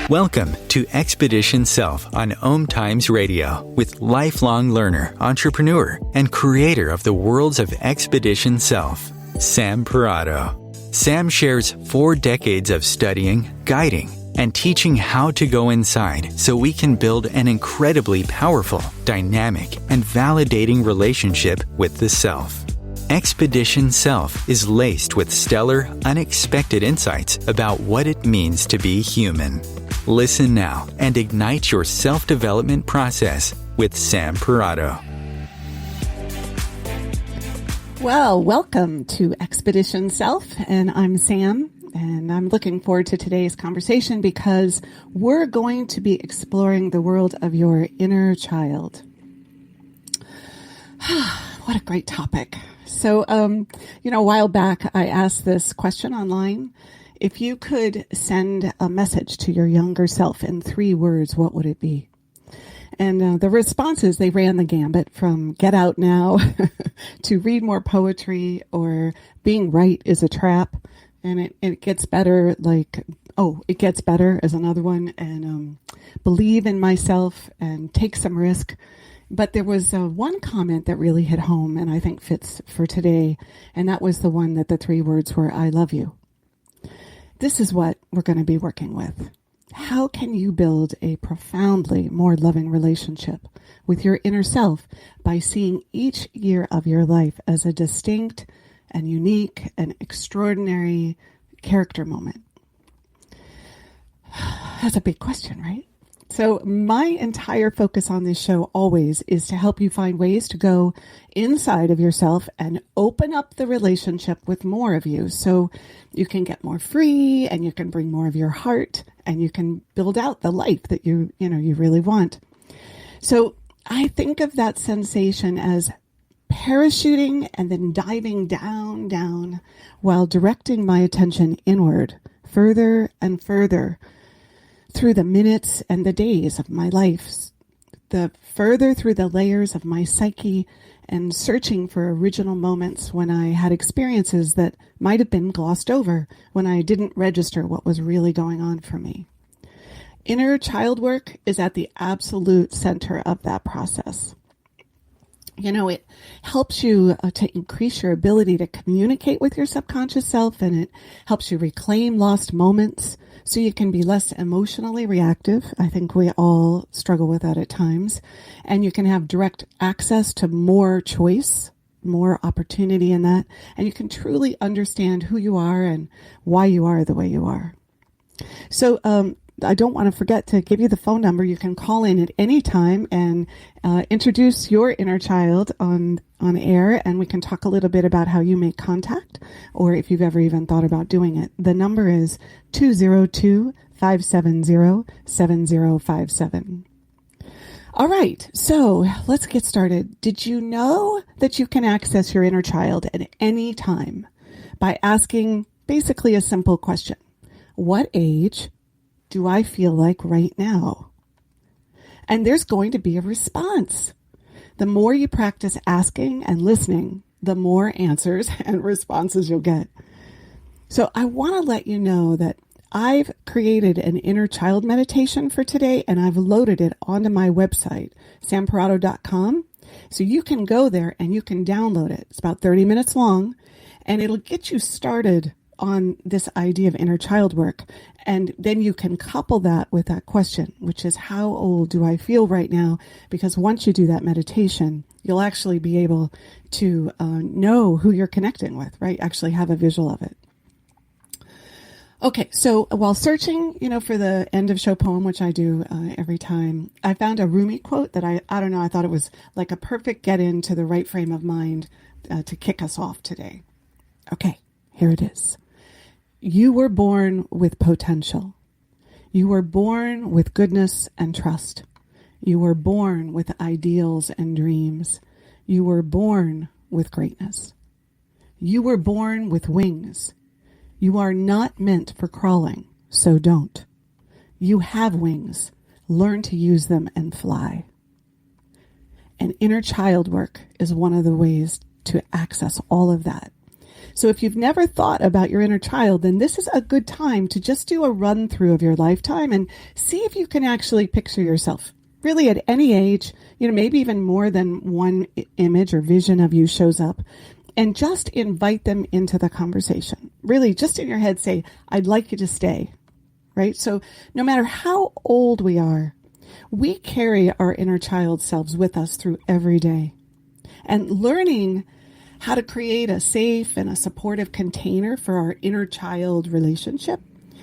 Welcome to Expedition Self on OMTimes Radio with lifelong learner, entrepreneur, and creator of the worlds of Expedition Self, Sam Parrotto. Sam shares 4 decades of studying, guiding, and teaching how to go inside so we can build an incredibly powerful, dynamic, and validating relationship with the self. Expedition Self is laced with stellar, unexpected insights about what it means to be human. Listen now and ignite your self-development process with Sam Parrotto. Well, welcome to Expedition Self, and I'm Sam, and I'm looking forward to today's conversation because we're going to be exploring the world of your inner child. What a great topic. So, a while back, I asked this question online. If you could send a message to your younger self in 3 words, what would it be? And the responses, they ran the gambit from get out now to read more poetry or being right is a trap. And it gets better, it gets better is another one. And believe in myself and take some risk. But there was one comment that really hit home and I think fits for today. And that was the one that the 3 words were, I love you. This is what we're going to be working with. How can you build a profoundly more loving relationship with your inner self by seeing each year of your life as a distinct and unique and extraordinary character moment? That's a big question, right? So my entire focus on this show always is to help you find ways to go inside of yourself and open up the relationship with more of you so you can get more free and you can bring more of your heart and you can build out the life that you really want. So I think of that sensation as parachuting and then diving down while directing my attention inward, further and further through the minutes and the days of my life, the further through the layers of my psyche and searching for original moments when I had experiences that might have been glossed over when I didn't register what was really going on for me. Inner child work is at the absolute center of that process. It helps you to increase your ability to communicate with your subconscious self, and it helps you reclaim lost moments so you can be less emotionally reactive. I think we all struggle with that at times. And you can have direct access to more choice, more opportunity in that. And you can truly understand who you are and why you are the way you are. So, I don't want to forget to give you the phone number. You can call in at any time and introduce your inner child on air, and we can talk a little bit about how you make contact or if you've ever even thought about doing it. The number is 202-570-7057. All right, so let's get started. Did you know that you can access your inner child at any time by asking basically a simple question? What age do I feel like right now? And there's going to be a response. The more you practice asking and listening, the more answers and responses you'll get. So I want to let you know that I've created an inner child meditation for today, and I've loaded it onto my website, samparrotto.com. So you can go there and you can download it. It's about 30 minutes long, and it'll get you started on this idea of inner child work. And then you can couple that with that question, which is, how old do I feel right now? Because once you do that meditation, you'll actually be able to know who you're connecting with, right? Actually have a visual of it. Okay, so while searching, for the end of show poem, which I do every time, I found a Rumi quote that I thought it was like a perfect get into the right frame of mind to kick us off today. Okay, here it is. You were born with potential. You were born with goodness and trust. You were born with ideals and dreams. You were born with greatness. You were born with wings. You are not meant for crawling, so don't. You have wings. Learn to use them and fly. And inner child work is one of the ways to access all of that. So if you've never thought about your inner child, then this is a good time to just do a run through of your lifetime and see if you can actually picture yourself. Really at any age, maybe even more than one image or vision of you shows up, and just invite them into the conversation. Really just in your head say, I'd like you to stay, right? So no matter how old we are, we carry our inner child selves with us through every day. And learning how to create a safe and a supportive container for our inner child relationship,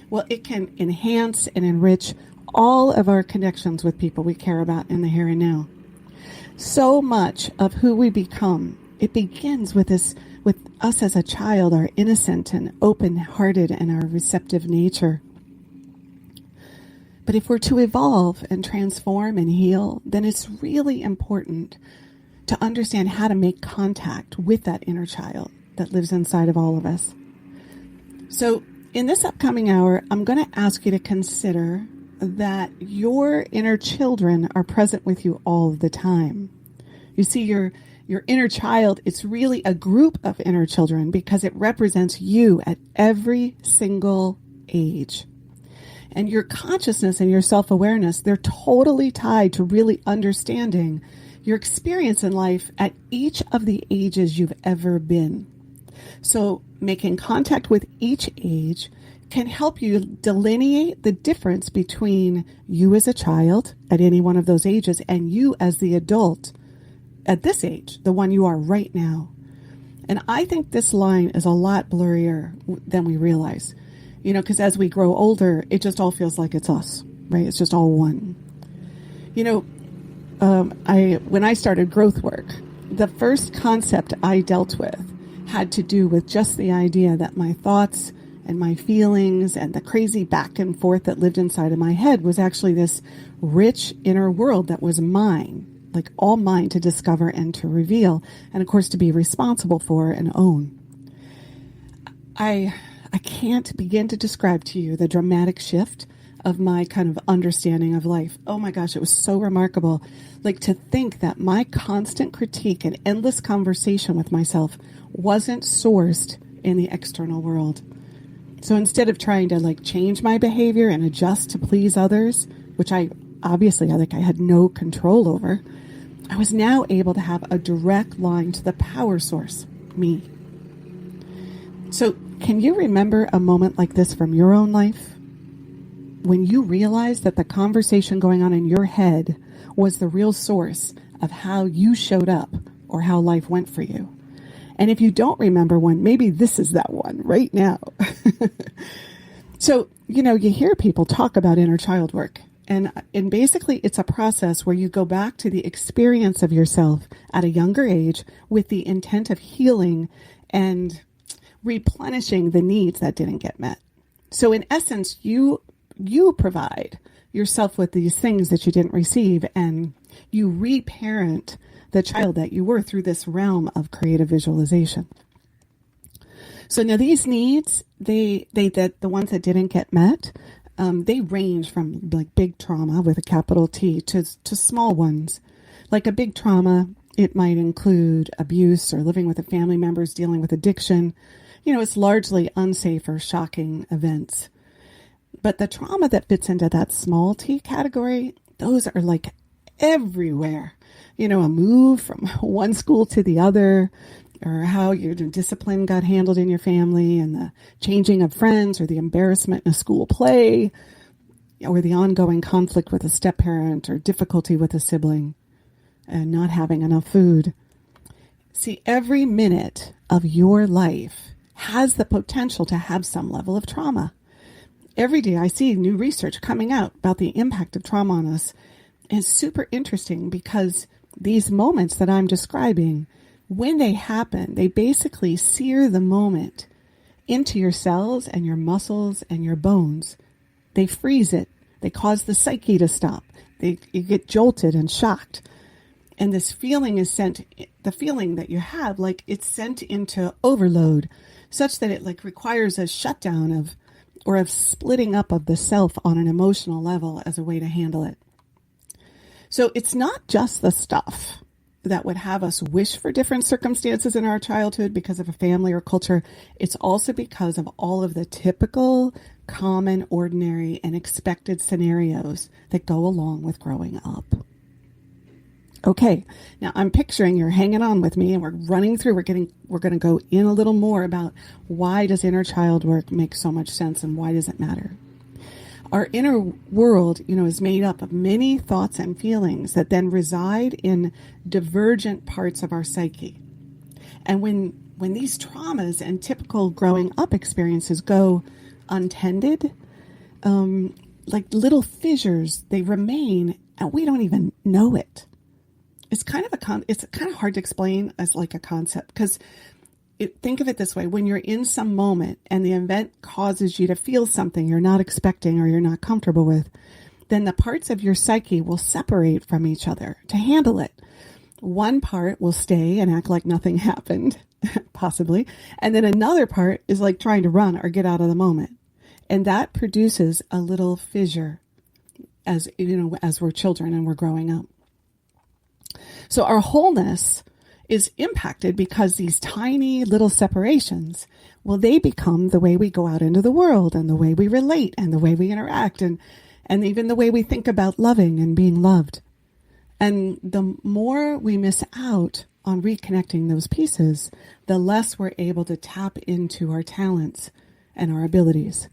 well, it can enhance and enrich all of our connections with people we care about in the here and now. So much of who we become, it begins with us as a child, our innocent and open-hearted and our receptive nature. But if we're to evolve and transform and heal, then it's really important to understand how to make contact with that inner child that lives inside of all of us. So in this upcoming hour, I'm going to ask you to consider that your inner children are present with you all the time. You see, your inner child, it's really a group of inner children because it represents you at every single age. And your consciousness and your self-awareness, they're totally tied to really understanding your experience in life at each of the ages you've ever been. So making contact with each age can help you delineate the difference between you as a child at any one of those ages and you as the adult at this age, the one you are right now. And I think this line is a lot blurrier than we realize. Because as we grow older, it just all feels like it's us, right? It's just all one. When I started growth work, the first concept I dealt with had to do with just the idea that my thoughts and my feelings and the crazy back and forth that lived inside of my head was actually this rich inner world that was mine, like all mine to discover and to reveal, and of course to be responsible for and own. I can't begin to describe to you the dramatic shift of my kind of understanding of life. Oh my gosh, it was so remarkable. Like to think that my constant critique and endless conversation with myself wasn't sourced in the external world. So instead of trying to change my behavior and adjust to please others, which I had no control over, I was now able to have a direct line to the power source, me. So can you remember a moment like this from your own life? When you realized that the conversation going on in your head was the real source of how you showed up or how life went for you. And if you don't remember one, maybe this is that one right now. So, you hear people talk about inner child work. And basically it's a process where you go back to the experience of yourself at a younger age with the intent of healing and replenishing the needs that didn't get met. So in essence, you provide yourself with these things that you didn't receive, and you reparent the child that you were through this realm of creative visualization. So now these needs, the ones that didn't get met, they range from big trauma with a capital T to small ones. Like a big trauma, it might include abuse or living with family members dealing with addiction. It's largely unsafe or shocking events. But the trauma that fits into that small T category, those are everywhere. A move from one school to the other, or how your discipline got handled in your family, and the changing of friends, or the embarrassment in a school play, or the ongoing conflict with a step-parent, or difficulty with a sibling, and not having enough food. See, every minute of your life has the potential to have some level of trauma. Every day I see new research coming out about the impact of trauma on us. And it's super interesting because these moments that I'm describing, when they happen, they basically sear the moment into your cells and your muscles and your bones. They freeze it. They cause the psyche to stop. You get jolted and shocked. And this feeling is the feeling that you have, it's sent into overload, such that it requires a shutdown of splitting up of the self on an emotional level as a way to handle it. So it's not just the stuff. that would have us wish for different circumstances in our childhood because of a family or culture, it's also because of all of the typical, common, ordinary, and expected scenarios that go along with growing up. Okay, now I'm picturing you're hanging on with me and we're running through. We're going to go in a little more about why does inner child work make so much sense and why does it matter? Our inner world, is made up of many thoughts and feelings that then reside in divergent parts of our psyche. And when these traumas and typical growing up experiences go untended, like little fissures, they remain and we don't even know it. It's kind of hard to explain as like a concept because think of it this way. When you're in some moment and the event causes you to feel something you're not expecting or you're not comfortable with, then the parts of your psyche will separate from each other to handle it. One part will stay and act like nothing happened, possibly. And then another part is like trying to run or get out of the moment. And that produces a little fissure as we're children and we're growing up. So our wholeness is impacted because these tiny little separations, they become the way we go out into the world and the way we relate and the way we interact and even the way we think about loving and being loved. And the more we miss out on reconnecting those pieces, the less we're able to tap into our talents and our abilities.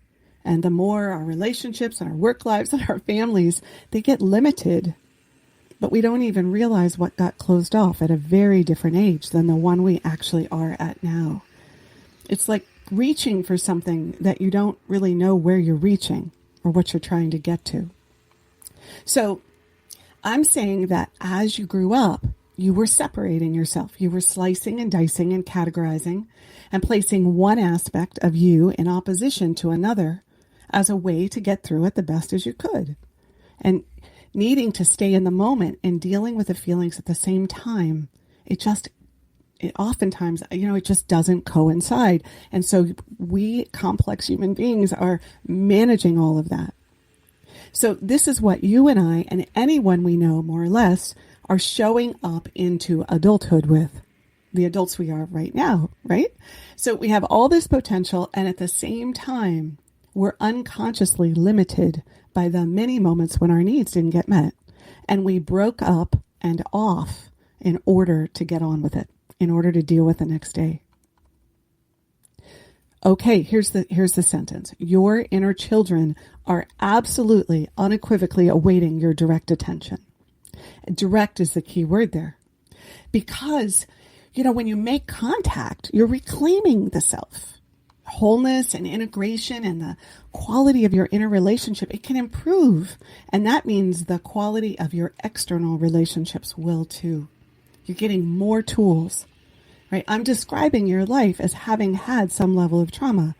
And the more our relationships and our work lives and our families, they get limited. But we don't even realize what got closed off at a very different age than the one we actually are at now. It's like reaching for something that you don't really know where you're reaching or what you're trying to get to. So I'm saying that as you grew up, you were separating yourself. You were slicing and dicing and categorizing and placing one aspect of you in opposition to another as a way to get through it the best as you could. And needing to stay in the moment and dealing with the feelings at the same time, it oftentimes, it just doesn't coincide. And so we complex human beings are managing all of that. So this is what you and I and anyone we know more or less are showing up into adulthood with, the adults we are right now, right? So we have all this potential and at the same time, we're unconsciously limited by the many moments when our needs didn't get met. And we broke up and off in order to get on with it, in order to deal with the next day. Okay, here's the sentence. Your inner children are absolutely, unequivocally awaiting your direct attention. Direct is the key word there. Because, when you make contact, you're reclaiming the self. Wholeness and integration and the quality of your inner relationship, it can improve. And that means the quality of your external relationships will too. You're getting more tools, right? I'm describing your life as having had some level of trauma.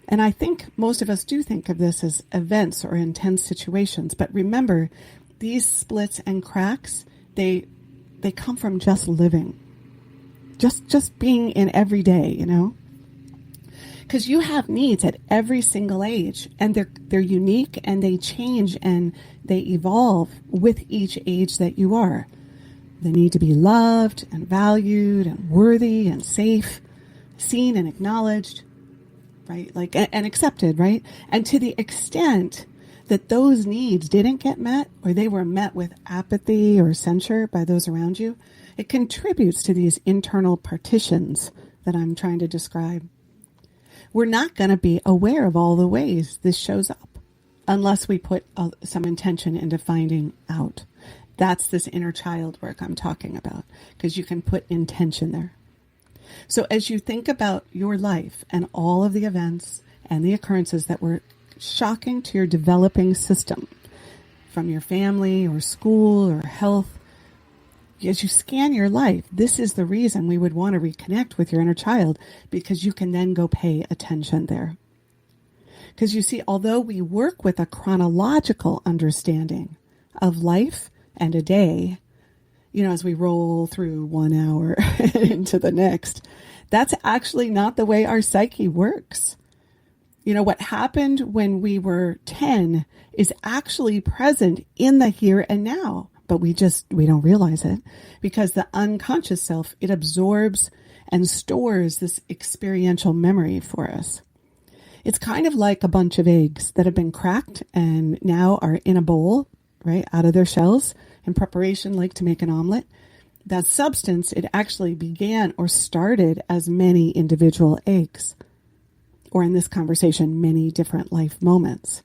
And I think most of us do think of this as events or intense situations. But remember, these splits and cracks, they come from just living. Just being in every day, Because you have needs at every single age, and they're unique, and they change, and they evolve with each age that you are. The need to be loved, and valued, and worthy, and safe, seen and acknowledged, right? And accepted, right? And to the extent that those needs didn't get met, or they were met with apathy or censure by those around you, it contributes to these internal partitions that I'm trying to describe. We're not going to be aware of all the ways this shows up unless we put some intention into finding out. That's this inner child work I'm talking about, because you can put intention there. So as you think about your life and all of the events and the occurrences that were shocking to your developing system, from your family or school or health, as you scan your life, this is the reason we would want to reconnect with your inner child, because you can then go pay attention there. Because you see, although we work with a chronological understanding of life and a day, as we roll through 1 hour into the next, that's actually not the way our psyche works. What happened when we were 10 is actually present in the here and now. but we don't realize it, because the unconscious self, it absorbs and stores this experiential memory for us. It's kind of like a bunch of eggs that have been cracked and now are in a bowl, right, out of their shells in preparation, like to make an omelet. That substance, it actually began or started as many individual eggs, or in this conversation, many different life moments.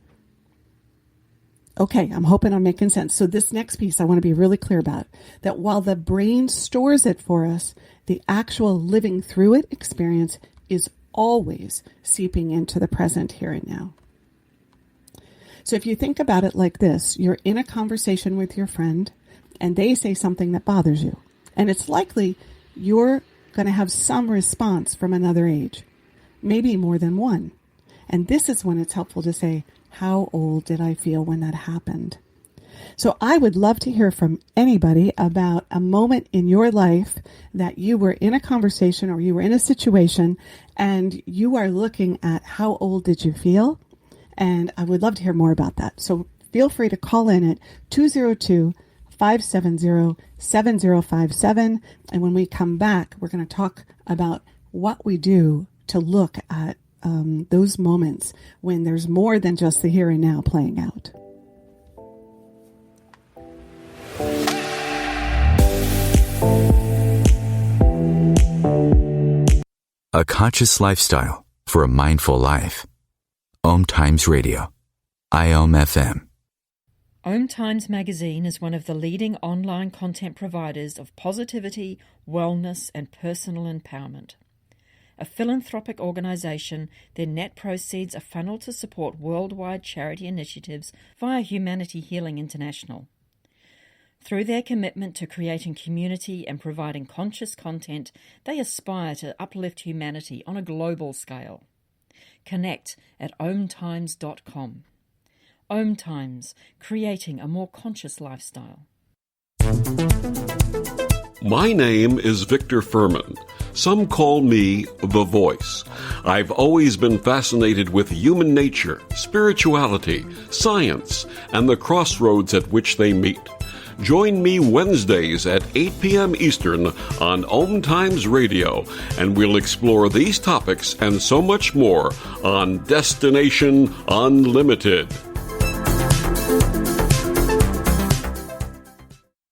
Okay, I'm hoping I'm making sense. So this next piece I want to be really clear about, that while the brain stores it for us, the actual living through it experience is always seeping into the present here and now. So if you think about it like this, you're in a conversation with your friend and they say something that bothers you. And it's likely you're going to have some response from another age, maybe more than one. And this is when it's helpful to say, how old did I feel when that happened? So I would love to hear from anybody about a moment in your life that you were in a conversation or you were in a situation and you are looking at how old did you feel? And I would love to hear more about that. So feel free to call in at 202-570-7057. And when we come back, we're going to talk about what we do to look at those moments when there's more than just the here and now playing out. A conscious lifestyle for a mindful life. OMTimes Radio. IOM-FM. OMTimes magazine is one of the leading online content providers of positivity, wellness, and personal empowerment. A philanthropic organisation, their net proceeds are funneled to support worldwide charity initiatives via Humanity Healing International. Through their commitment to creating community and providing conscious content, they aspire to uplift humanity on a global scale. Connect at OMTimes.com. OMTimes, creating a more conscious lifestyle. My name is Victor Furman. Some call me The Voice. I've always been fascinated with human nature, spirituality, science, and the crossroads at which they meet. Join me Wednesdays at 8 p.m. Eastern on OMTimes Radio, and we'll explore these topics and so much more on Destination Unlimited.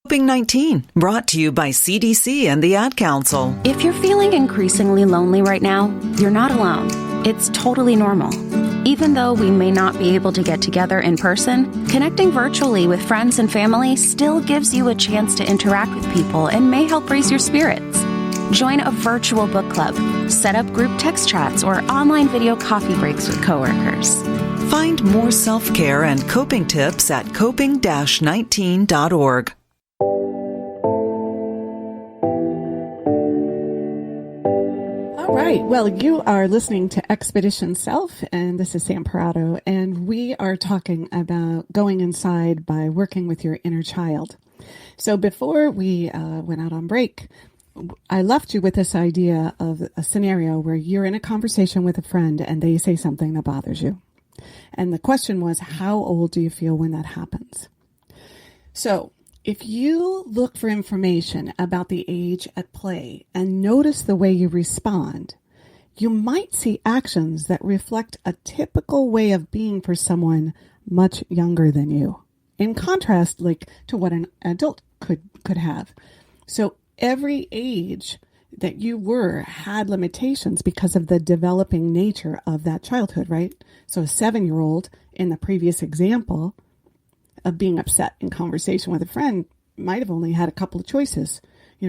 COVID-19, brought to you by CDC and the Ad Council. If you're feeling increasingly lonely right now, you're not alone. It's totally normal. Even though we may not be able to get together in person, connecting virtually with friends and family still gives you a chance to interact with people and may help raise your spirits. Join a virtual book club, set up group text chats, or online video coffee breaks with coworkers. Find more self-care and coping tips at coping-19.org. All right. Well, you are listening to Expedition Self, and this is Sam Parrotto, and we are talking about going inside by working with your inner child. So before we went out on break, I left you with this idea of a scenario where you're in a conversation with a friend and they say something that bothers you. And the question was, how old do you feel when that happens? So if you look for information about the age at play and notice the way you respond, you might see actions that reflect a typical way of being for someone much younger than you, in contrast, like to what an adult could have. So every age that you were had limitations because of the developing nature of that childhood, right? So a 7-year-old in the previous example of being upset in conversation with a friend might have only had a couple of choices,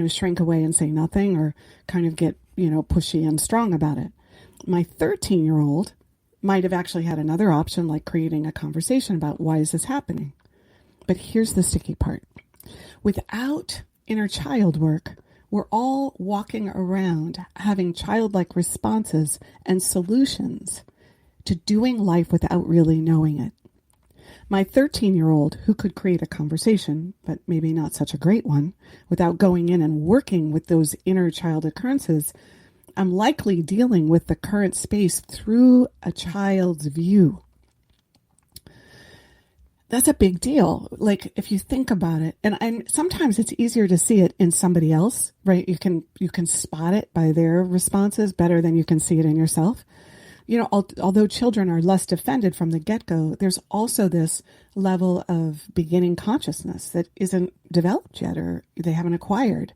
shrink away and say nothing, or kind of get, pushy and strong about it. My 13-year-old might have actually had another option, like creating a conversation about why is this happening? But here's the sticky part. Without inner child work, we're all walking around having childlike responses and solutions to doing life without really knowing it. My 13-year-old, who could create a conversation, but maybe not such a great one, without going in and working with those inner child occurrences, I'm likely dealing with the current space through a child's view. That's a big deal. Like if you think about it, and sometimes it's easier to see it in somebody else, right? You can spot it by their responses better than you can see it in yourself. You know, although children are less defended from the get-go, there's also this level of beginning consciousness that isn't developed yet or they haven't acquired.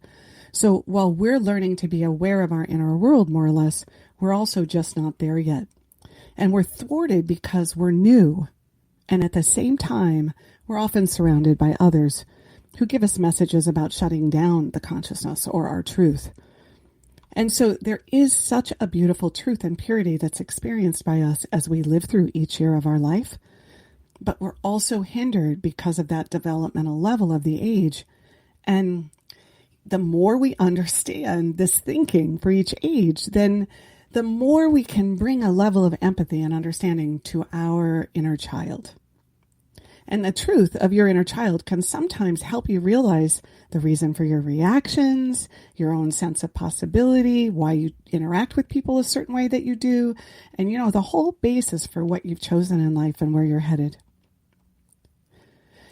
So while we're learning to be aware of our inner world, more or less, we're also just not there yet. And we're thwarted because we're new. And at the same time, we're often surrounded by others who give us messages about shutting down the consciousness or our truth. And so there is such a beautiful truth and purity that's experienced by us as we live through each year of our life. But we're also hindered because of that developmental level of the age. And the more we understand this thinking for each age, then the more we can bring a level of empathy and understanding to our inner child. And the truth of your inner child can sometimes help you realize the reason for your reactions, your own sense of possibility, why you interact with people a certain way that you do, and, you know, the whole basis for what you've chosen in life and where you're headed.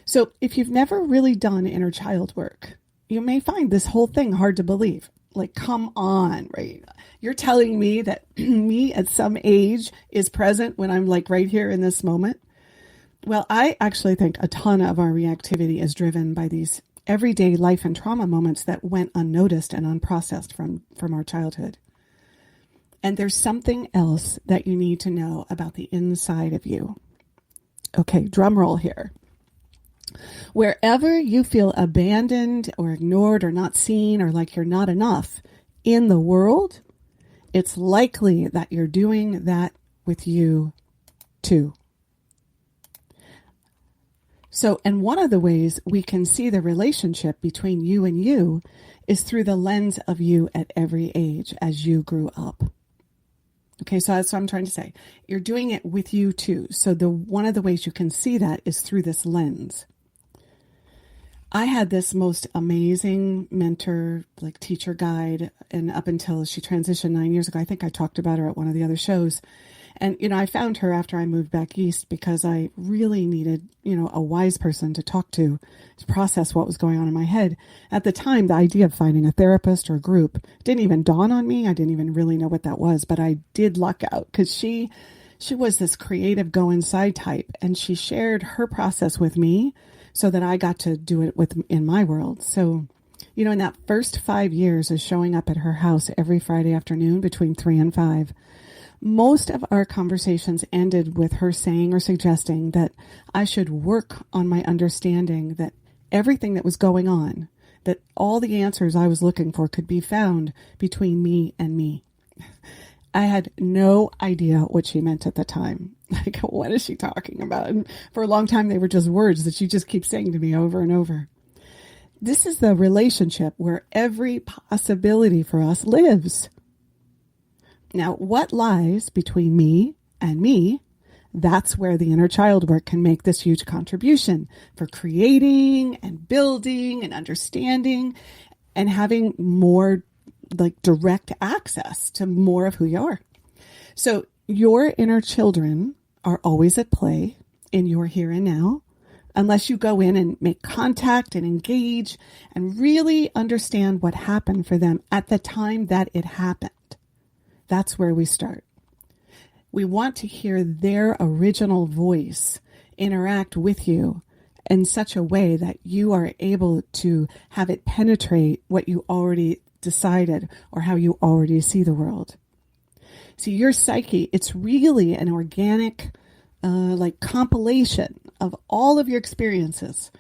So if you've never really done inner child work, you may find this whole thing hard to believe. Like, come on, right? You're telling me that me at some age is present when I'm like right here in this moment? Well, I actually think a ton of our reactivity is driven by these everyday life and trauma moments that went unnoticed and unprocessed from our childhood. And there's something else that you need to know about the inside of you. Okay, drum roll here. Wherever you feel abandoned or ignored or not seen or like you're not enough in the world, it's likely that you're doing that with you too. So, and one of the ways we can see the relationship between you and you is through the lens of you at every age as you grew up. Okay, so that's what I'm trying to say. You're doing it with you too. So one of the ways you can see that is through this lens. I had this most amazing mentor, like teacher guide, and up until she transitioned 9 years ago, I think I talked about her at one of the other shows. And, you know, I found her after I moved back east because I really needed, you know, a wise person to talk to process what was going on in my head. At the time, the idea of finding a therapist or a group didn't even dawn on me. I didn't even really know what that was, but I did luck out because she was this creative go inside type, and she shared her process with me so that I got to do it in my world. So, you know, in that first 5 years of showing up at her house every Friday afternoon between 3 and 5, most of our conversations ended with her saying or suggesting that I should work on my understanding that everything that was going on, that all the answers I was looking for could be found between me and me. I had no idea what she meant at the time. Like, what is she talking about? And for a long time, they were just words that she just keeps saying to me over and over. This is the relationship where every possibility for us lives. Now, what lies between me and me, that's where the inner child work can make this huge contribution for creating and building and understanding and having more like direct access to more of who you are. So your inner children are always at play in your here and now, unless you go in and make contact and engage and really understand what happened for them at the time that it happened. That's where we start. We want to hear their original voice interact with you in such a way that you are able to have it penetrate what you already decided or how you already see the world. See, your psyche, it's really an organic like compilation of all of your experiences,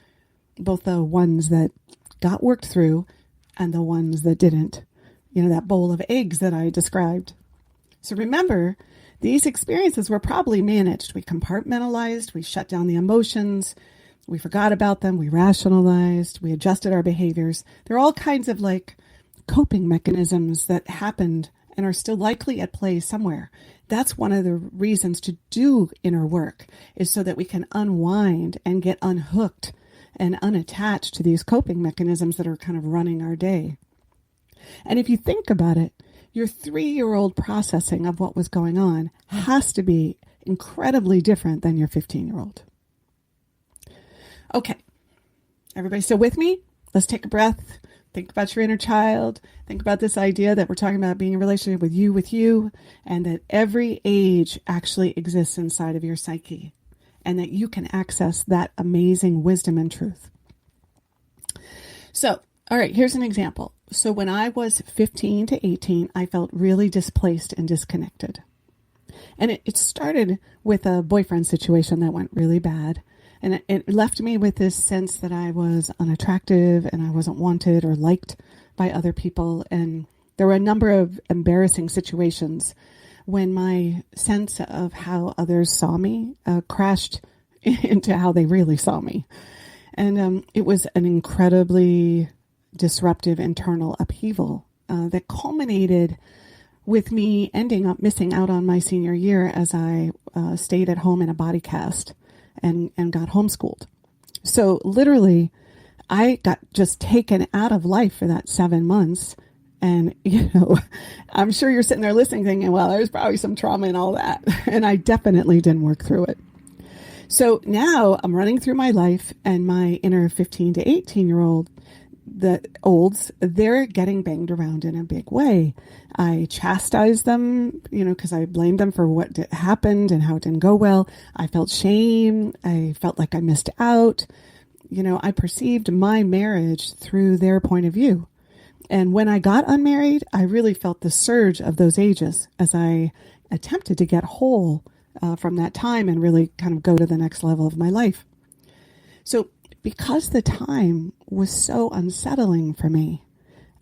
both the ones that got worked through and the ones that didn't. You know, that bowl of eggs that I described. So remember, these experiences were probably managed. We compartmentalized, we shut down the emotions, we forgot about them, we rationalized, we adjusted our behaviors. There are all kinds of like coping mechanisms that happened and are still likely at play somewhere. That's one of the reasons to do inner work, is so that we can unwind and get unhooked and unattached to these coping mechanisms that are kind of running our day. And if you think about it, your 3-year-old processing of what was going on has to be incredibly different than your 15-year-old. Okay. Everybody still with me? Let's take a breath. Think about your inner child. Think about this idea that we're talking about being in a relationship with you, and that every age actually exists inside of your psyche, and that you can access that amazing wisdom and truth. So, all right, here's an example. So when I was 15 to 18, I felt really displaced and disconnected. And it started with a boyfriend situation that went really bad. And it left me with this sense that I was unattractive and I wasn't wanted or liked by other people. And there were a number of embarrassing situations when my sense of how others saw me crashed into how they really saw me. And it was an incredibly disruptive internal upheaval that culminated with me ending up missing out on my senior year as I stayed at home in a body cast and got homeschooled. So literally, I got just taken out of life for that 7 months. And, I'm sure you're sitting there listening thinking, well, there's probably some trauma and all that. And I definitely didn't work through it. So now I'm running through my life, and my inner 15 to 18-year-old, the olds, they're getting banged around in a big way. I chastise them, because I blamed them for what happened and how it didn't go well. I felt shame. I felt like I missed out. I perceived my marriage through their point of view. And when I got unmarried, I really felt the surge of those ages as I attempted to get whole from that time and really kind of go to the next level of my life. So because the time was so unsettling for me,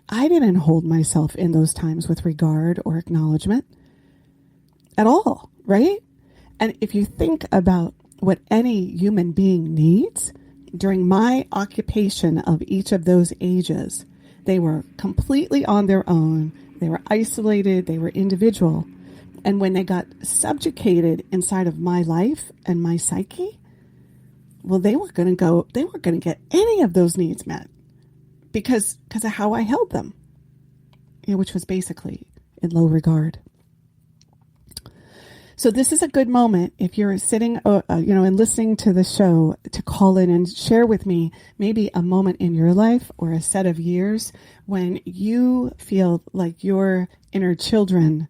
I didn't hold myself in those times with regard or acknowledgement at all, right? And if you think about what any human being needs, during my occupation of each of those ages, they were completely on their own. They were isolated. They were individual. And when they got subjugated inside of my life and my psyche, well, they weren't going to get any of those needs met because of how I held them, which was basically in low regard. So this is a good moment if you're sitting, and listening to the show, to call in and share with me maybe a moment in your life or a set of years when you feel like your inner children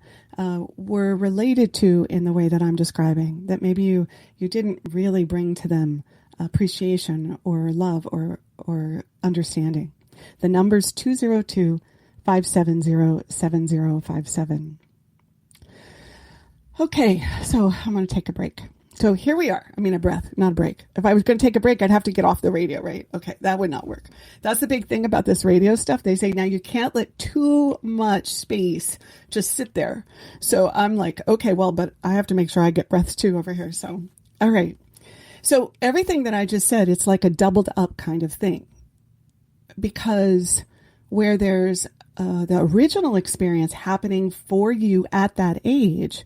were related to in the way that I'm describing, that maybe you didn't really bring to them appreciation or love or understanding. The number's 202-570-7057. Okay, so I'm going to take a break. So here we are. A breath, not a break. If I was going to take a break, I'd have to get off the radio, right? Okay, that would not work. That's the big thing about this radio stuff. They say now you can't let too much space just sit there. So I'm like, okay, well, but I have to make sure I get breaths too over here. So, all right. So everything that I just said, it's like a doubled up kind of thing. Because where there's the original experience happening for you at that age,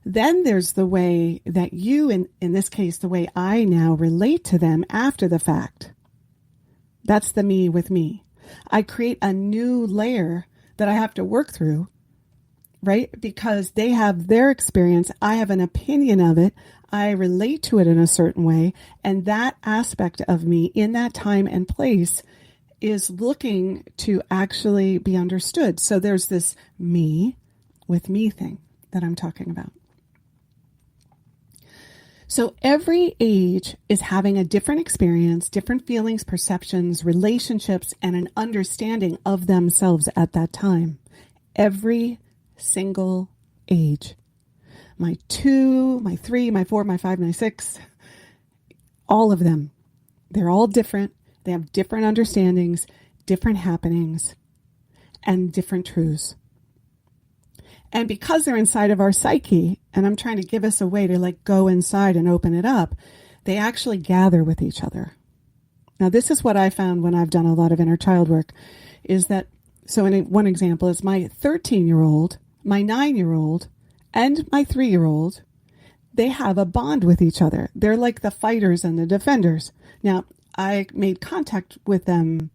then there's the way that you, in this case, the way I now relate to them after the fact. That's the me with me. I create a new layer that I have to work through, right? Because they have their experience. I have an opinion of it. I relate to it in a certain way. And that aspect of me in that time and place is looking to actually be understood. So there's this me with me thing that I'm talking about. So every age is having a different experience, different feelings, perceptions, relationships, and an understanding of themselves at that time. Every single age. My 2, my 3, my 4, my 5, my 6, all of them. They're all different. They have different understandings, different happenings, and different truths. And because they're inside of our psyche, and I'm trying to give us a way to go inside and open it up, they actually gather with each other. Now, this is what I found when I've done a lot of inner child work, is that, so one example is my 13-year-old, my 9-year-old, and my 3-year-old, they have a bond with each other. They're like the fighters and the defenders. Now, I made contact with them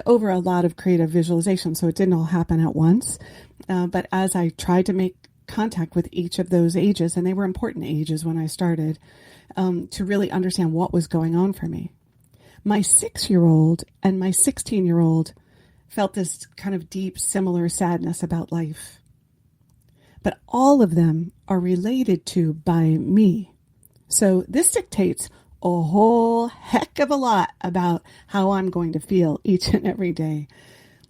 over a lot of creative visualization, so it didn't all happen at once. But as I tried to make contact with each of those ages, and they were important ages when I started, to really understand what was going on for me. My 6-year-old and my 16-year-old felt this kind of deep, similar sadness about life. But all of them are related to by me. So this dictates a whole heck of a lot about how I'm going to feel each and every day.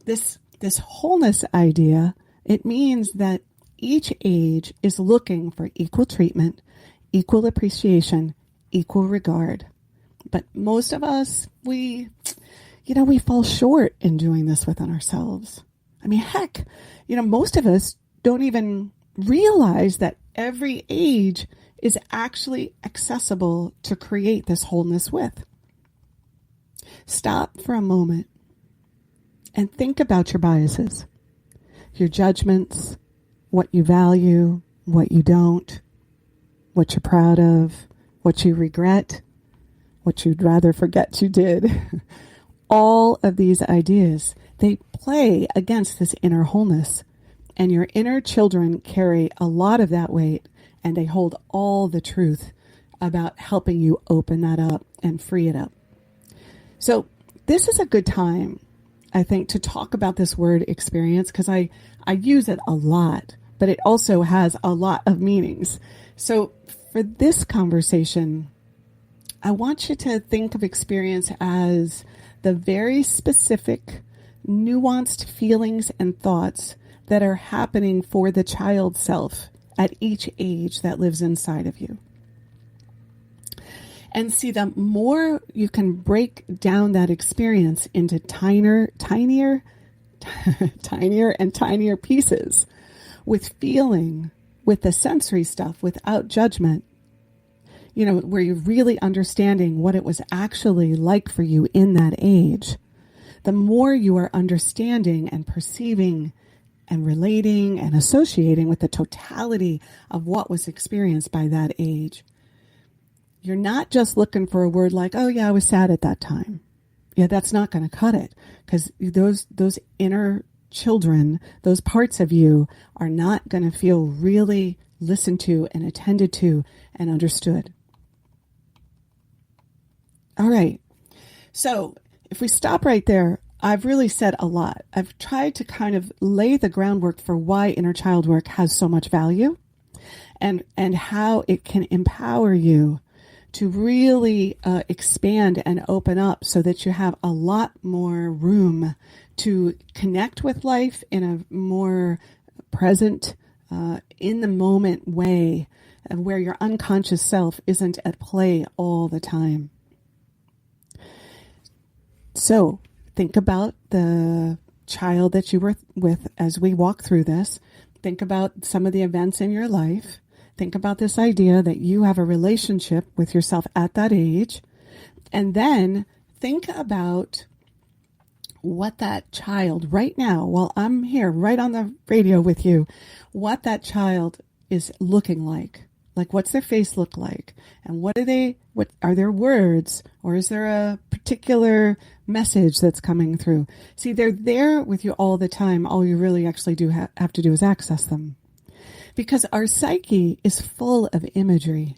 This wholeness idea, it means that each age is looking for equal treatment, equal appreciation, equal regard. But most of us, we fall short in doing this within ourselves. I mean, heck, most of us don't even realize that every age is actually accessible to create this wholeness with. Stop for a moment and think about your biases, your judgments, what you value, what you don't, what you're proud of, what you regret, what you'd rather forget you did. All of these ideas, they play against this inner wholeness. And your inner children carry a lot of that weight, and they hold all the truth about helping you open that up and free it up. So this is a good time, I think, to talk about this word experience, because I use it a lot, but it also has a lot of meanings. So for this conversation, I want you to think of experience as the very specific, nuanced feelings and thoughts that are happening for the child self at each age that lives inside of you. And see, the more you can break down that experience into tinier and tinier pieces, with feeling, with the sensory stuff, without judgment, where you're really understanding what it was actually like for you in that age, the more you are understanding and perceiving and relating and associating with the totality of what was experienced by that age. You're not just looking for a word like, oh yeah, I was sad at that time. Yeah, that's not going to cut it, because those inner children, those parts of you, are not going to feel really listened to and attended to and understood. All right. So if we stop right there, I've really said a lot. I've tried to kind of lay the groundwork for why inner child work has so much value, and how it can empower you to really expand and open up so that you have a lot more room to connect with life in a more present, in the moment way, where your unconscious self isn't at play all the time. So think about the child that you were with as we walk through this. Think about some of the events in your life. Think about this idea that you have a relationship with yourself at that age. And then think about what that child right now, while I'm here right on the radio with you, what that child is looking like. Like, what's their face look like? And what are their words? Or is there a particular message that's coming through? See, they're there with you all the time. All you really actually do have to do is access them. Because our psyche is full of imagery,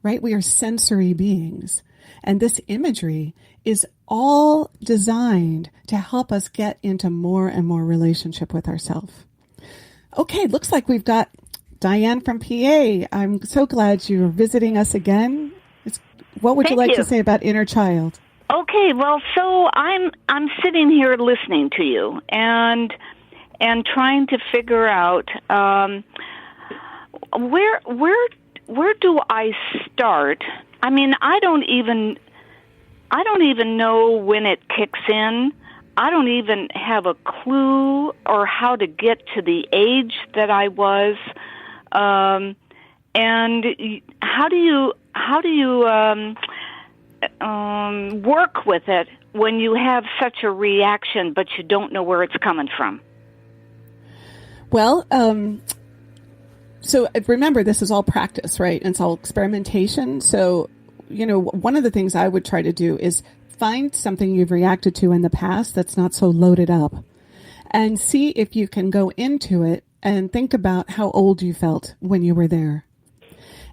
right? We are sensory beings. And this imagery is all designed to help us get into more and more relationship with ourselves. Okay, looks like we've got Diane from PA. I'm so glad you're visiting us again. What would you like to say about inner child? Okay, well, so I'm sitting here listening to you and trying to figure out where do I start? I mean, I don't even know when it kicks in. I don't even have a clue or how to get to the age that I was. And how do you work with it when you have such a reaction, but you don't know where it's coming from? Well, so remember, this is all practice, right? And it's all experimentation. So, one of the things I would try to do is find something you've reacted to in the past that's not so loaded up, and see if you can go into it and think about how old you felt when you were there.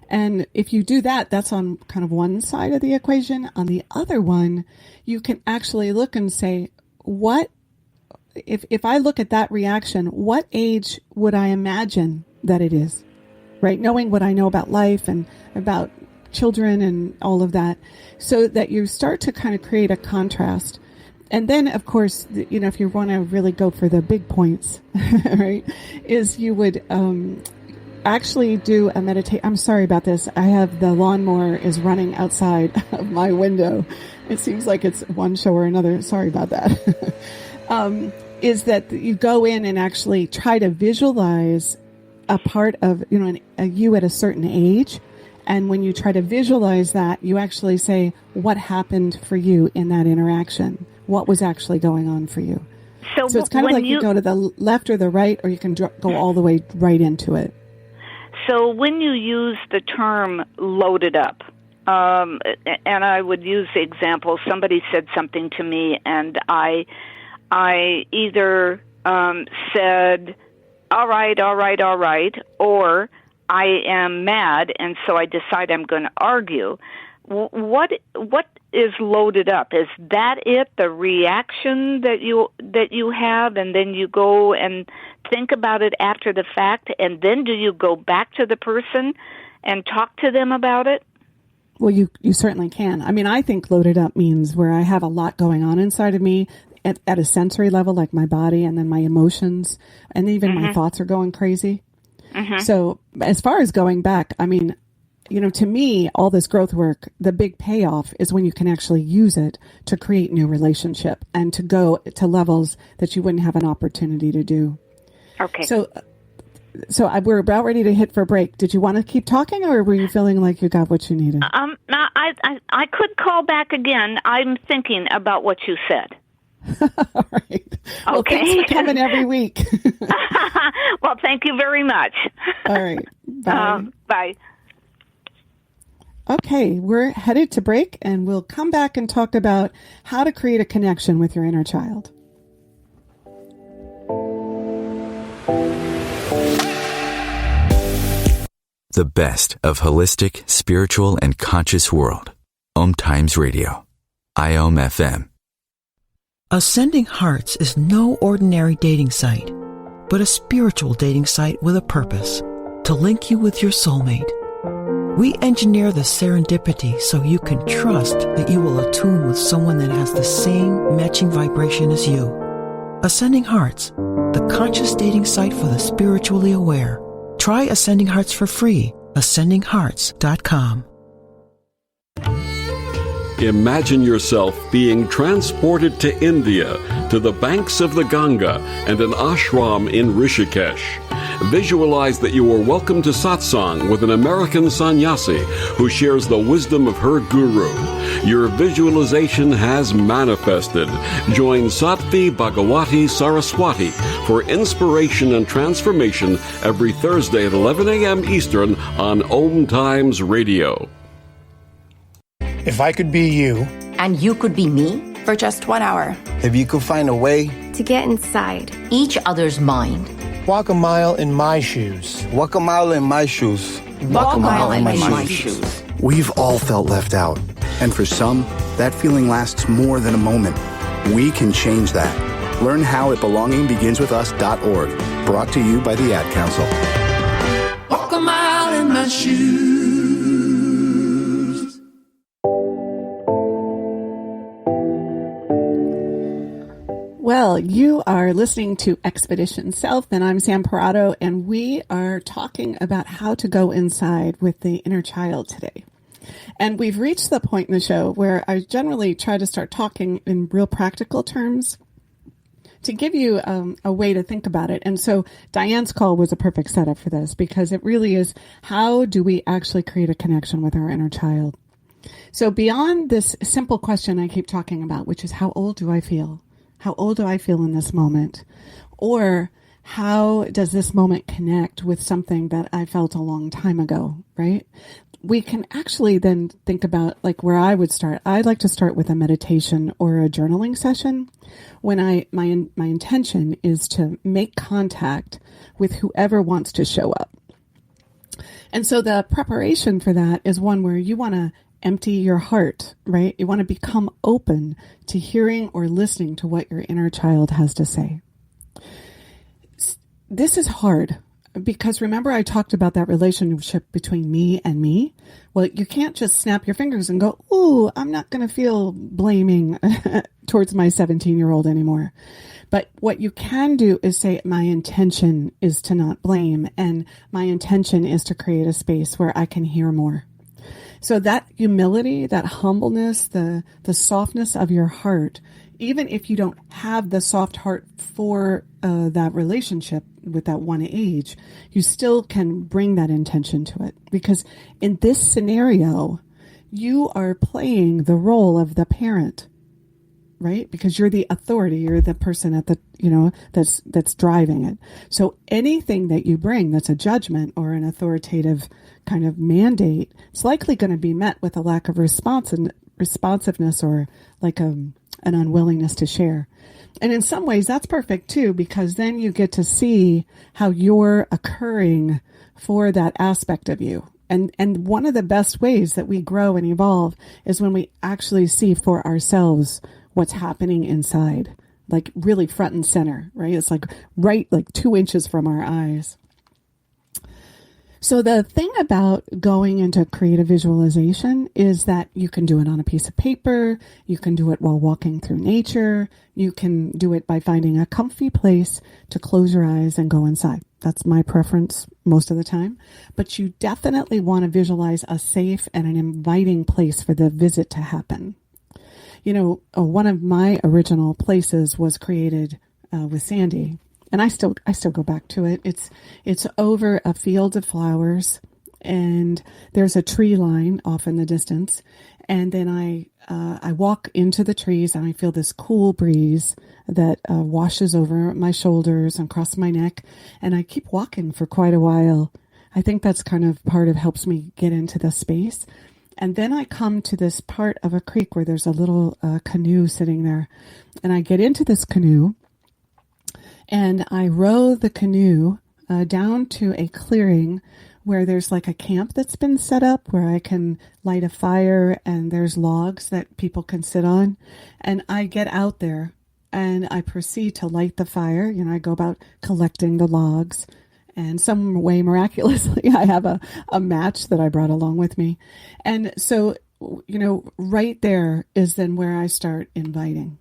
And if you do that, that's on kind of one side of the equation. On the other one, you can actually look and say, if I look at that reaction, what age would I imagine that it is? Right? Knowing what I know about life and about children and all of that, so that you start to kind of create a contrast. And then, of course, if you want to really go for the big points, right, is you would actually do a meditation. I'm sorry about this. I have the lawnmower is running outside of my window. It seems like it's one show or another. Sorry about that. Is that you go in and actually try to visualize a part of, you at a certain age. And when you try to visualize that, you actually say, what happened for you in that interaction? What was actually going on for you? So it's kind of like you go to the left or the right, or you can go all the way right into it. So when you use the term loaded up, and I would use the example, somebody said something to me, and I either said, all right, or I am mad, and so I decide I'm going to argue. What is loaded up? Is that it? The reaction that you have, and then you go and think about it after the fact, and then do you go back to the person and talk to them about it? Well, you certainly can. I mean, I think loaded up means where I have a lot going on inside of me at a sensory level, like my body, and then my emotions, and even my thoughts are going crazy. So as far as going back, I mean, to me, all this growth work, the big payoff is when you can actually use it to create new relationship and to go to levels that you wouldn't have an opportunity to do. Okay. So we're about ready to hit for a break. Did you want to keep talking, or were you feeling like you got what you needed? I could call back again. I'm thinking about what you said. All right. Well, okay. Thanks for coming every week. Well, thank you very much. All right. Bye. Bye. Okay, we're headed to break, and we'll come back and talk about how to create a connection with your inner child. The best of holistic, spiritual, and conscious world. OMTimes Radio. IOM FM. Ascending Hearts is no ordinary dating site, but a spiritual dating site with a purpose, to link you with your soulmate. We engineer the serendipity so you can trust that you will attune with someone that has the same matching vibration as you. Ascending Hearts, the conscious dating site for the spiritually aware. Try Ascending Hearts for free. AscendingHearts.com. Imagine yourself being transported to India, to the banks of the Ganga and an ashram in Rishikesh. Visualize that you are welcome to satsang with an American sannyasi who shares the wisdom of her guru. Your visualization has manifested. Join Sattvi Bhagawati Saraswati for inspiration and transformation every Thursday at 11 a.m. Eastern on OMTimes Radio. If I could be you, and you could be me, for just 1 hour. If you could find a way to get inside each other's mind. Walk a mile in my shoes. Walk a mile in my shoes. Walk a mile in my shoes. We've all felt left out. And for some, that feeling lasts more than a moment. We can change that. Learn how at belongingbeginswithus.org. Brought to you by the Ad Council. Walk a mile in my shoes. Well, you are listening to Expedition Self, and I'm Sam Parrotto, and we are talking about how to go inside with the inner child today. And we've reached the point in the show where I generally try to start talking in real practical terms to give you a way to think about it. And so Diane's call was a perfect setup for this, because it really is, how do we actually create a connection with our inner child? So beyond this simple question I keep talking about, which is, how old do I feel? How old do I feel in this moment? Or how does this moment connect with something that I felt a long time ago, right? We can actually then think about like where I would start. I'd like to start with a meditation or a journaling session when my intention is to make contact with whoever wants to show up. And so the preparation for that is one where you want to empty your heart, right? You want to become open to hearing or listening to what your inner child has to say. This is hard because remember I talked about that relationship between me and me? Well, you can't just snap your fingers and go, ooh, I'm not going to feel blaming towards my 17-year-old anymore. But what you can do is say, my intention is to not blame, and my intention is to create a space where I can hear more. So that humility, that humbleness, the softness of your heart, even if you don't have the soft heart for that relationship with that one age, you still can bring that intention to it. Because in this scenario, you are playing the role of the parent, right? Because you're the authority, you're the person at the, that's driving it. So anything that you bring that's a judgment or an authoritative kind of mandate, it's likely going to be met with a lack of responsiveness or like an unwillingness to share. And in some ways that's perfect too, because then you get to see how you're occurring for that aspect of you. And one of the best ways that we grow and evolve is when we actually see for ourselves what's happening inside, like really front and center, right? It's like right, like 2 inches from our eyes. So the thing about going into creative visualization is that you can do it on a piece of paper. You can do it while walking through nature. You can do it by finding a comfy place to close your eyes and go inside. That's my preference most of the time. But you definitely want to visualize a safe and an inviting place for the visit to happen. One of my original places was created with Sandy. And I still go back to it. It's over a field of flowers, and there's a tree line off in the distance. And then I walk into the trees, and I feel this cool breeze that washes over my shoulders and across my neck. And I keep walking for quite a while. I think that's kind of part of helps me get into the space. And then I come to this part of a creek where there's a little canoe sitting there, and I get into this canoe. And I row the canoe down to a clearing where there's like a camp that's been set up where I can light a fire and there's logs that people can sit on. And I get out there and I proceed to light the fire. I go about collecting the logs, and some way miraculously I have a match that I brought along with me. And so, right there is then where I start inviting.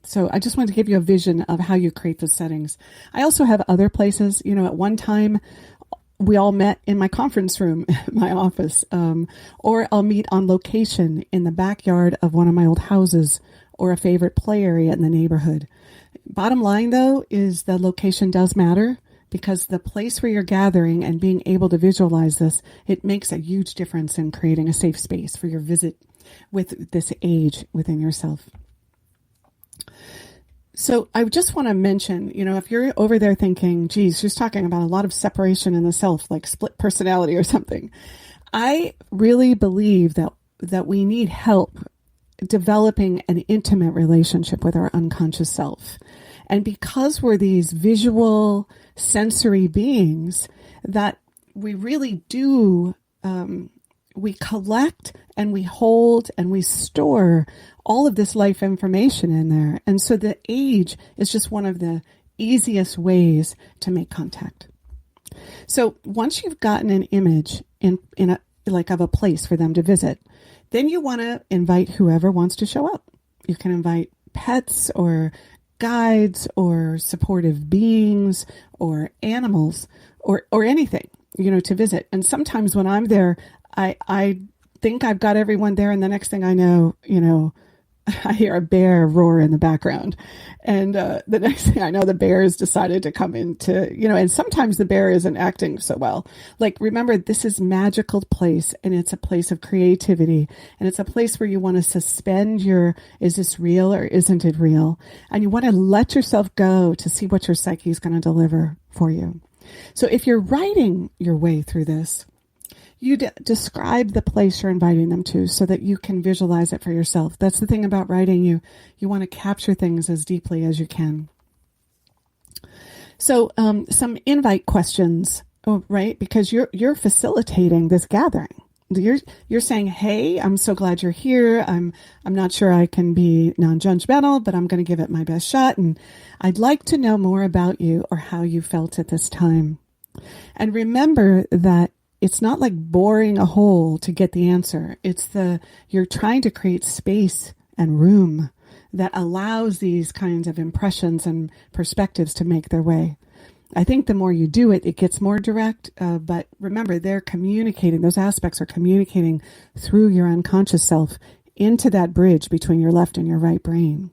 So I just wanted to give you a vision of how you create the settings. I also have other places. At one time, we all met in my conference room, my office, or I'll meet on location in the backyard of one of my old houses or a favorite play area in the neighborhood. Bottom line, though, is the location does matter, because the place where you're gathering and being able to visualize this, it makes a huge difference in creating a safe space for your visit with this age within yourself. So I just want to mention, if you're over there thinking, geez, she's talking about a lot of separation in the self, like split personality or something. I really believe that we need help developing an intimate relationship with our unconscious self. And because we're these visual, sensory beings, that we really do, we collect and we hold and we store all of this life information in there. And so the age is just one of the easiest ways to make contact. So once you've gotten an image in a of a place for them to visit, then you want to invite whoever wants to show up. You can invite pets or guides or supportive beings or animals or anything, to visit. And sometimes when I'm there, I think I've got everyone there, and the next thing I know, I hear a bear roar in the background. And the next thing I know, the bear has decided to come into, and sometimes the bear isn't acting so well. Like, remember, this is a magical place, and it's a place of creativity, and it's a place where you want to suspend is this real or isn't it real? And you want to let yourself go to see what your psyche is going to deliver for you. So if you're writing your way through this, you describe the place you're inviting them to so that you can visualize it for yourself. That's the thing about writing. You want to capture things as deeply as you can. So some invite questions Oh, right. Because you're facilitating this gathering. You're saying, hey, I'm so glad you're here. I'm not sure I can be non-judgmental, but I'm going to give it my best shot. And I'd like to know more about you or how you felt at this time. And remember that it's not like boring a hole to get the answer. You're trying to create space and room that allows these kinds of impressions and perspectives to make their way. I think the more you do it, it gets more direct. But remember, they're communicating. Those aspects are communicating through your unconscious self into that bridge between your left and your right brain.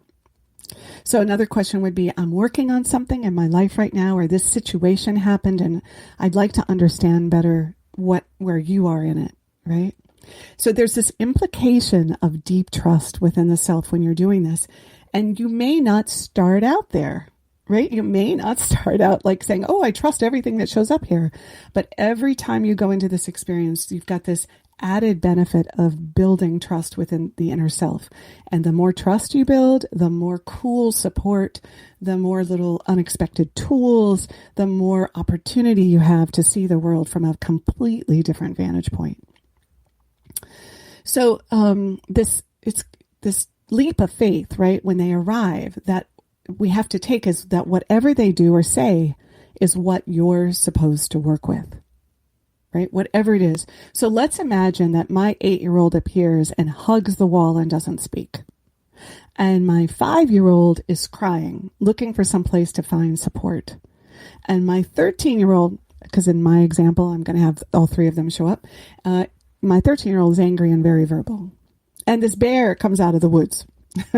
So another question would be, I'm working on something in my life right now, or this situation happened, and I'd like to understand better where you are in it, right? So there's this implication of deep trust within the self when you're doing this. And you may not start out there. Right? You may not start out like saying, oh, I trust everything that shows up here. But every time you go into this experience, you've got this added benefit of building trust within the inner self. And the more trust you build, the more cool support, the more little unexpected tools, the more opportunity you have to see the world from a completely different vantage point. So this leap of faith, right? When they arrive, that we have to take is that whatever they do or say is what you're supposed to work with, right? Whatever it is. So let's imagine that my 8-year-old appears and hugs the wall and doesn't speak. And my 5-year-old is crying, looking for some place to find support. And my 13-year-old, because in my example, I'm going to have all three of them show up. My 13-year-old is angry and very verbal. And this bear comes out of the woods,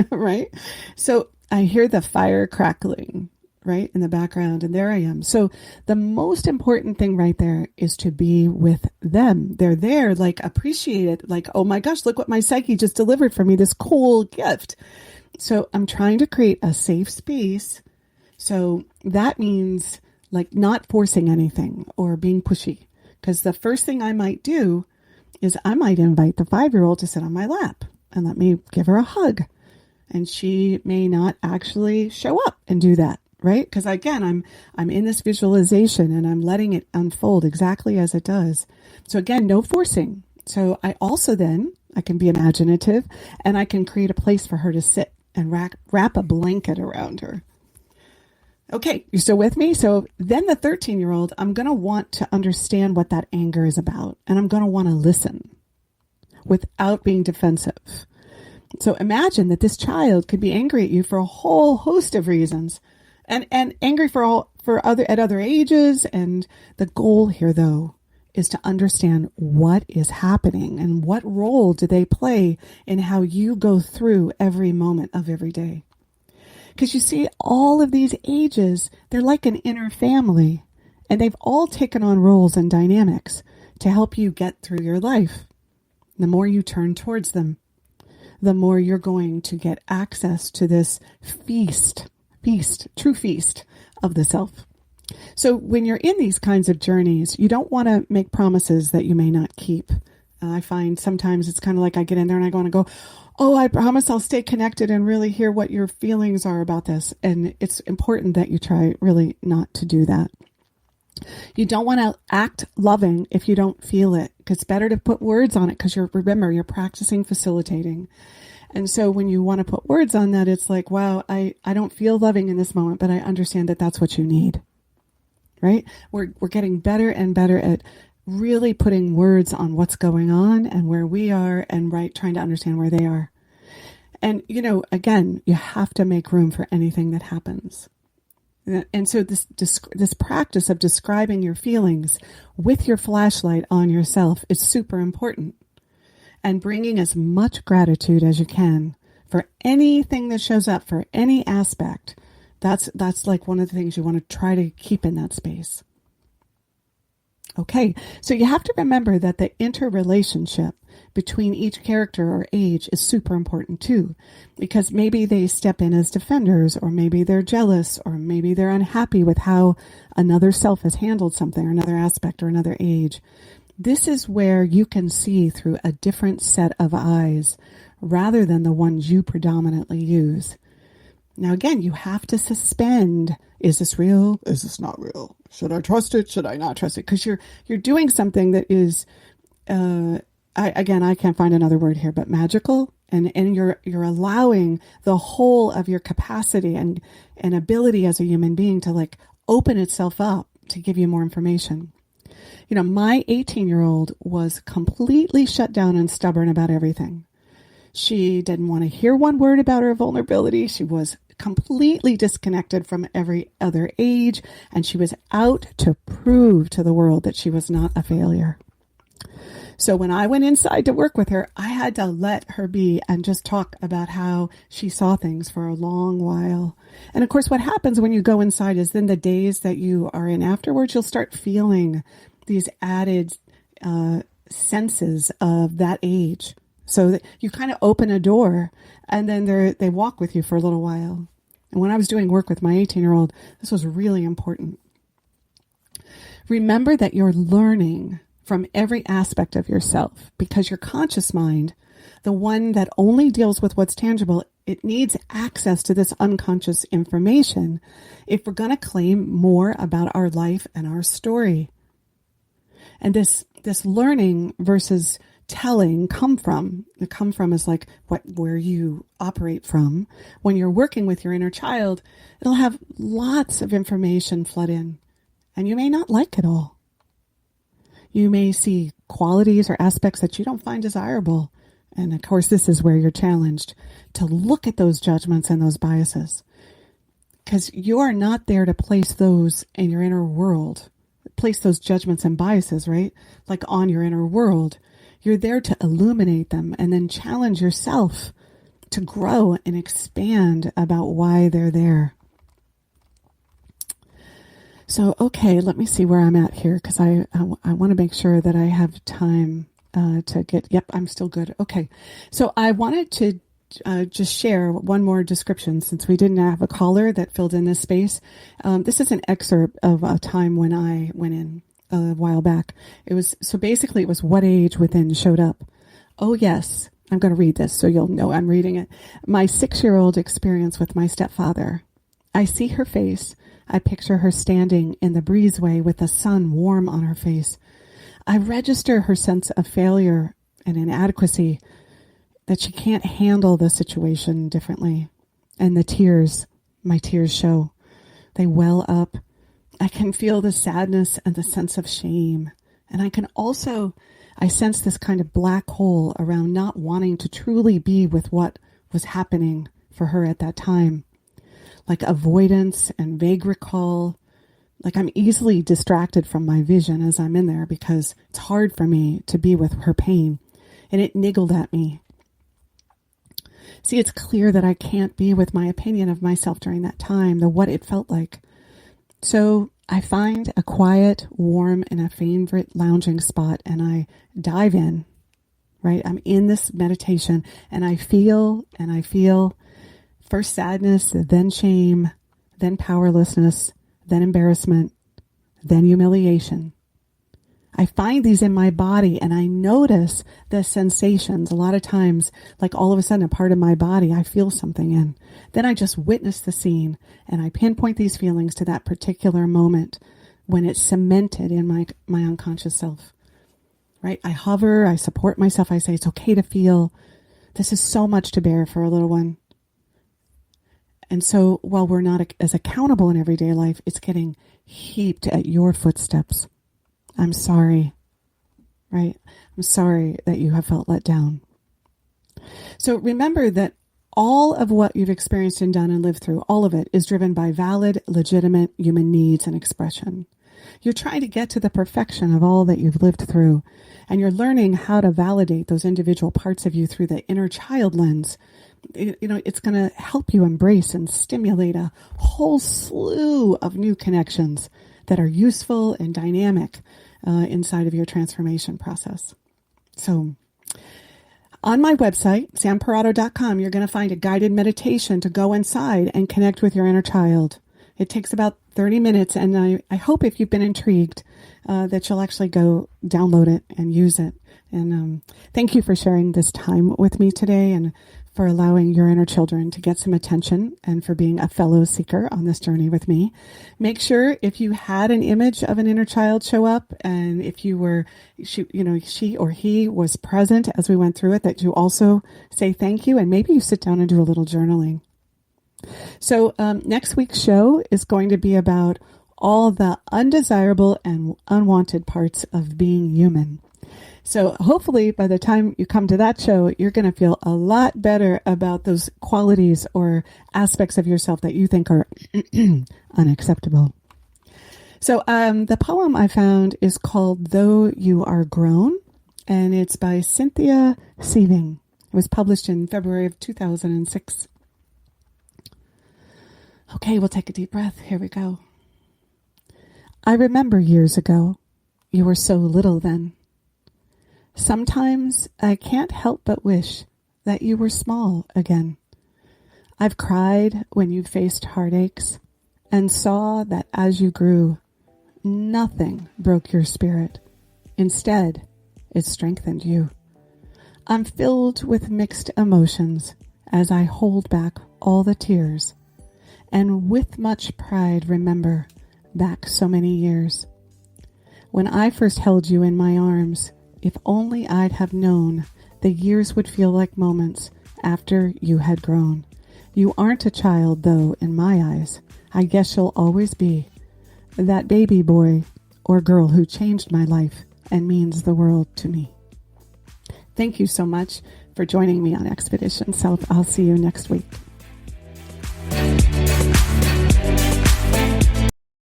right? So I hear the fire crackling, right, in the background, and there I am. So the most important thing right there is to be with them. They're there, like, appreciate it, like, oh my gosh, look what my psyche just delivered for me, this cool gift. So I'm trying to create a safe space. So that means, like, not forcing anything or being pushy. Because the first thing I might do is I might invite the 5-year-old to sit on my lap and let me give her a hug. And she may not actually show up and do that, right? Because again, I'm in this visualization and I'm letting it unfold exactly as it does. So again, no forcing. So I can be imaginative and I can create a place for her to sit and wrap a blanket around her. Okay, you're still with me? So then the 13-year-old, I'm going to want to understand what that anger is about. And I'm going to want to listen without being defensive. So imagine that this child could be angry at you for a whole host of reasons, and angry at other ages. And the goal here, though, is to understand what is happening and what role do they play in how you go through every moment of every day. Because you see, all of these ages, they're like an inner family, and they've all taken on roles and dynamics to help you get through your life. The more you turn towards them, the more you're going to get access to this true feast of the self. So when you're in these kinds of journeys, you don't want to make promises that you may not keep. I find sometimes it's kind of like I get in there and I want to go, oh, I promise I'll stay connected and really hear what your feelings are about this. And it's important that you try really not to do that. You don't want to act loving if you don't feel it. It's better to put words on it because remember, you're practicing facilitating. And so when you want to put words on that, it's like, wow, I don't feel loving in this moment, but I understand that that's what you need, right? We're getting better and better at really putting words on what's going on and where we are and trying to understand where they are. And, again, you have to make room for anything that happens. And so this practice of describing your feelings with your flashlight on yourself is super important. And bringing as much gratitude as you can for anything that shows up, for any aspect. That's like one of the things you want to try to keep in that space. Okay, so you have to remember that the interrelationship between each character or age is super important too, because maybe they step in as defenders, or maybe they're jealous, or maybe they're unhappy with how another self has handled something, or another aspect, or another age. This is where you can see through a different set of eyes rather than the ones you predominantly use. Now, again, you have to suspend, is this real? Is this not real? should I trust it? Should I not trust it? Because you're doing something that is, I can't find another word here, but magical. And you're allowing the whole of your capacity and ability as a human being to like open itself up to give you more information. You know, my 18-year-old was completely shut down and stubborn about everything. She didn't want to hear one word about her vulnerability. She was completely disconnected from every other age, and she was out to prove to the world that she was not a failure. So when I went inside to work with her, I had to let her be and just talk about how she saw things for a long while. And of course, what happens when you go inside is then the days that you are in afterwards, you'll start feeling these added senses of that age. So that you kind of open a door and then they walk with you for a little while. And when I was doing work with my 18-year-old, this was really important. Remember that you're learning from every aspect of yourself, because your conscious mind, the one that only deals with what's tangible, it needs access to this unconscious information if we're going to claim more about our life and our story. And this learning versus telling come from is like where you operate from. When you're working with your inner child, it'll have lots of information flood in, and you may not like it all. You may see qualities or aspects that you don't find desirable. And of course, this is where you're challenged to look at those judgments and those biases. Because you are not there to place those in your inner world, place those judgments and biases, right? Like on your inner world. You're there to illuminate them and then challenge yourself to grow and expand about why they're there. So, okay, let me see where I'm at here, because I want to make sure that I have time to get, yep, I'm still good. Okay, so I wanted to just share one more description since we didn't have a caller that filled in this space. This is an excerpt of a time when I went in a while back. It was what age within showed up. Oh, yes, I'm going to read this so you'll know I'm reading it. My 6-year-old experience with my stepfather. I see her face. I picture her standing in the breezeway with the sun warm on her face. I register her sense of failure and inadequacy, that she can't handle the situation differently. And my tears show. They well up. I can feel the sadness and the sense of shame. And I sense this kind of black hole around not wanting to truly be with what was happening for her at that time. Like avoidance and vague recall. Like I'm easily distracted from my vision as I'm in there because it's hard for me to be with her pain. And it niggled at me. See, it's clear that I can't be with my opinion of myself during that time, what it felt like. So I find a quiet, warm, and a favorite lounging spot, and I dive in, right? I'm in this meditation, and I feel first sadness, then shame, then powerlessness, then embarrassment, then humiliation. I find these in my body, and I notice the sensations. A lot of times, like all of a sudden, a part of my body, I feel something in. Then I just witness the scene, and I pinpoint these feelings to that particular moment when it's cemented in my unconscious self. Right? I hover, I support myself, I say it's okay to feel. This is so much to bear for a little one. And so while we're not as accountable in everyday life, it's getting heaped at your footsteps. I'm sorry, right? I'm sorry that you have felt let down. So remember that all of what you've experienced and done and lived through, all of it is driven by valid, legitimate human needs and expression. You're trying to get to the perfection of all that you've lived through, and you're learning how to validate those individual parts of you through the inner child lens. It's going to help you embrace and stimulate a whole slew of new connections that are useful and dynamic inside of your transformation process. So on my website, samparrotto.com, you're going to find a guided meditation to go inside and connect with your inner child. It takes about 30 minutes, and I hope if you've been intrigued that you'll actually go download it and use it. And thank you for sharing this time with me today and for allowing your inner children to get some attention and for being a fellow seeker on this journey with me. Make sure if you had an image of an inner child show up and if you were, she or he was present as we went through it, that you also say thank you and maybe you sit down and do a little journaling. So next week's show is going to be about all the undesirable and unwanted parts of being human. So hopefully by the time you come to that show, you're going to feel a lot better about those qualities or aspects of yourself that you think are unacceptable. So the poem I found is called Though You Are Grown, and it's by Cynthia Seeving. It was published in February of 2006. Okay, we'll take a deep breath. Here we go. I remember years ago, you were so little then. Sometimes I can't help but wish that you were small again. I've cried when you faced heartaches and saw that as you grew, nothing broke your spirit. Instead, it strengthened you. I'm filled with mixed emotions as I hold back all the tears and with much pride remember back so many years. When I first held you in my arms, if only I'd have known the years would feel like moments after you had grown. You aren't a child, though, in my eyes. I guess you'll always be that baby boy or girl who changed my life and means the world to me. Thank you so much for joining me on Expedition Self. I'll see you next week.